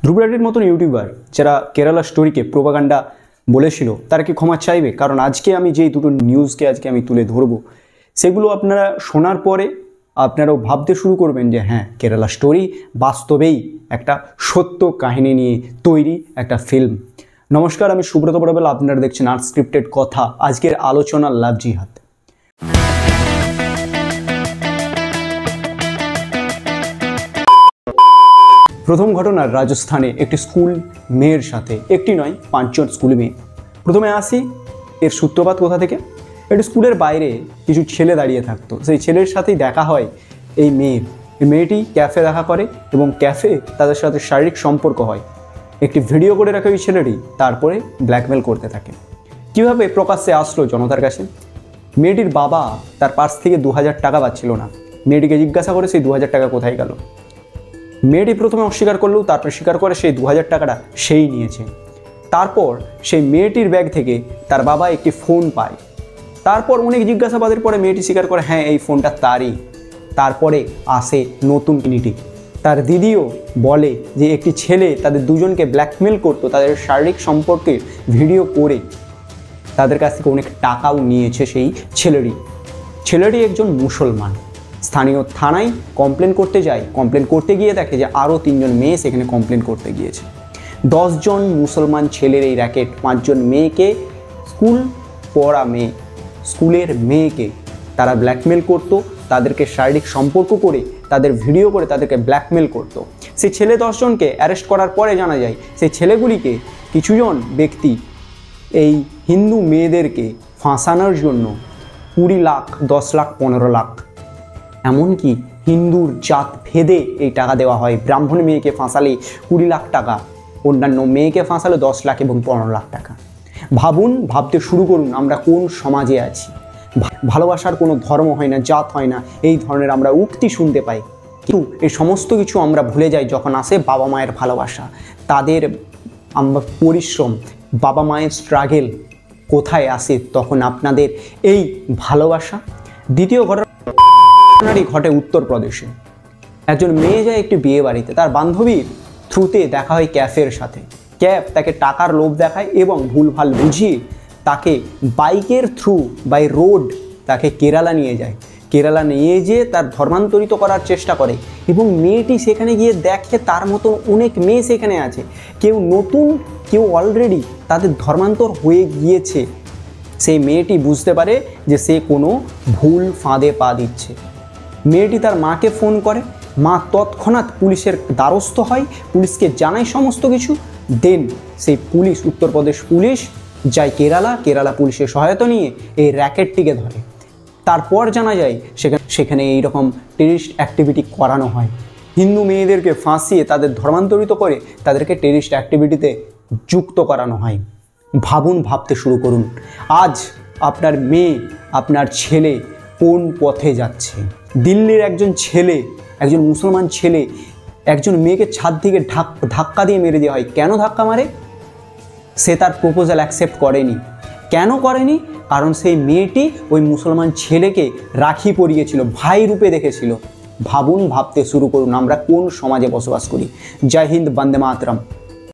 ধ্রুবরাটির মতন ইউটিউবার যারা কেরালা স্টোরিকে প্রোপাগান্ডা বলেছিল তারা কি ক্ষমা চাইবে? কারণ আজকে আমি যেই দুটো নিউজকে আজকে আমি তুলে ধরবো সেগুলো আপনারা শোনার পরে আপনারাও ভাবতে শুরু করবেন যে হ্যাঁ, কেরালা স্টোরি বাস্তবেই একটা সত্য কাহিনী নিয়ে তৈরি একটা ফিল্ম। নমস্কার, আমি সুব্রত বড়বেলা, আপনারা দেখছেন আনস্ক্রিপ্টেড কথা। আজকের আলোচনা লাভ জিহাদ। প্রথম ঘটনা রাজস্থানে একটি স্কুল মেয়ের সাথে, একটি নয় 5 জন স্কুল মেয়ে। প্রথমে আসি এর সূত্রপাত কোথা থেকে। একটি স্কুলের বাইরে কিছু ছেলে দাঁড়িয়ে থাকতো, সেই ছেলের সাথেই দেখা হয় এই মেয়ের। এই মেয়েটি ক্যাফে দেখা করে এবং ক্যাফে তাদের সাথে শারীরিক সম্পর্ক হয়। একটি ভিডিও করে রাখে ওই ছেলেটি, তারপরে ব্ল্যাকমেল করতে থাকে। কীভাবে প্রকাশ্যে আসলো জনতার কাছে? মেয়েটির বাবা তার পার্স থেকে 2000 টাকা পাচ্ছিল না। মেয়েটিকে জিজ্ঞাসা করে সেই 2000 টাকা কোথায় গেল। মেয়েটি প্রথমে অস্বীকার করলেও তারপর স্বীকার করে সেই 2000 টাকাটা সেই নিয়েছে। তারপর সেই মেয়েটির ব্যাগ থেকে তার বাবা একটি ফোন পায়। তারপর অনেক জিজ্ঞাসাবাদের পরে মেয়েটি স্বীকার করে হ্যাঁ, এই ফোনটা তারই। তারপরে আসে নতুন কিনিটি। তার দিদিও বলে যে একটি ছেলে তাদের দুজনকে ব্ল্যাকমেল করতো, তাদের শারীরিক সম্পর্কে ভিডিও করে তাদের কাছ থেকে অনেক টাকাও নিয়েছে সেই ছেলেটি একজন মুসলমান। স্থানীয় থানায় কমপ্লেন করতে যায়। কমপ্লেন করতে গিয়ে দেখে যে আরও 3 জন মেয়ে সেখানে কমপ্লেন করতে গিয়েছে। 10 জন মুসলমান ছেলের এই র্যাকেট 5 জন মেয়েকে, স্কুল পড়া মেয়ে, স্কুলের মেয়েকে তারা ব্ল্যাকমেল করতো, তাদেরকে শারীরিক সম্পর্ক করে তাদের ভিডিও করে তাদেরকে ব্ল্যাকমেল করতো। সেই ছেলে 10 জনকে অ্যারেস্ট করার পরে জানা যায় সেই ছেলেগুলিকে কিছুজন ব্যক্তি এই হিন্দু মেয়েদেরকে ফাঁসানোর জন্য 20 লাখ, 10 লাখ, 15 লাখ, এমনকি হিন্দুর জাত ভেদে এই টাকা দেওয়া হয়। ব্রাহ্মণ মেয়েকে ফাঁসালে 20 লাখ টাকা, অন্যান্য মেয়েকে ফাঁসালে 10 লাখ এবং 15 লাখ টাকা। ভাবতে শুরু করুন আমরা কোন সমাজে আছি। ভালোবাসার কোনো ধর্ম হয় না, জাত হয় না, এই ধরনের আমরা উক্তি শুনতে পাই। কিন্তু এই সমস্ত কিছু আমরা ভুলে যাই যখন আসে বাবা মায়ের ভালোবাসা, তাদের পরিশ্রম, বাবা মায়ের স্ট্রাগেল কোথায় আসে তখন আপনাদের এই ভালোবাসা। দ্বিতীয় ঘটনাটি ঘটে উত্তরপ্রদেশে। একজন মেয়ে যায় একটি বিয়ে বাড়িতে, তার বান্ধবীর থ্রুতে দেখা হয় ক্যাফের সাথে। ক্যাফ তাকে টাকার লোভ দেখায় এবং ভুলভাল বুঝিয়ে তাকে বাইকের থ্রু বাই রোড তাকে কেরালা নিয়ে যায়। কেরালা নিয়ে যেয়ে তার ধর্মান্তরিত করার চেষ্টা করে এবং মেয়েটি সেখানে গিয়ে দেখে তার মতন অনেক মেয়ে সেখানে আছে। কেউ নতুন, কেউ অলরেডি তাদের ধর্মান্তর হয়ে গিয়েছে। সেই মেয়েটি বুঝতে পারে যে সে কোনো ভুল ফাঁদে পা দিচ্ছে। মেয়েটি তার মাকে ফোন করে, মা তৎক্ষণাৎ পুলিশের দ্বারস্থ হয়, পুলিশকে জানায় সমস্ত কিছু। দেন সেই পুলিশ, উত্তরপ্রদেশ পুলিশ যায় কেরালা পুলিশের সহায়তা নিয়ে এই র্যাকেটটিকে ধরে। তারপর জানা যায় সেখানে এইরকম টেররিস্ট অ্যাক্টিভিটি করানো হয়। হিন্দু মেয়েদেরকে ফাঁসিয়ে তাদের ধর্মান্তরিত করে তাদেরকে টেররিস্ট অ্যাক্টিভিটিতে যুক্ত করানো হয়। ভাবতে শুরু করুন আজ আপনার মেয়ে, আপনার ছেলে কোন পথে যাচ্ছে। দিল্লির একজন মুসলমান ছেলে একজন মেয়েকে ছাদ থেকে ধাক্কা দিয়ে মেরে দেওয়া হয়। কেন ধাক্কা মারে? সে তার প্রপোজাল অ্যাকসেপ্ট করেনি। কেন করেনি? কারণ সেই মেয়েটি ওই মুসলমান ছেলেকে রাখি পরিয়েছিল, ভাই রূপে দেখেছিল। ভাবতে শুরু করুন আমরা কোন সমাজে বসবাস করি। জয় হিন্দ, বন্দে মাতরম।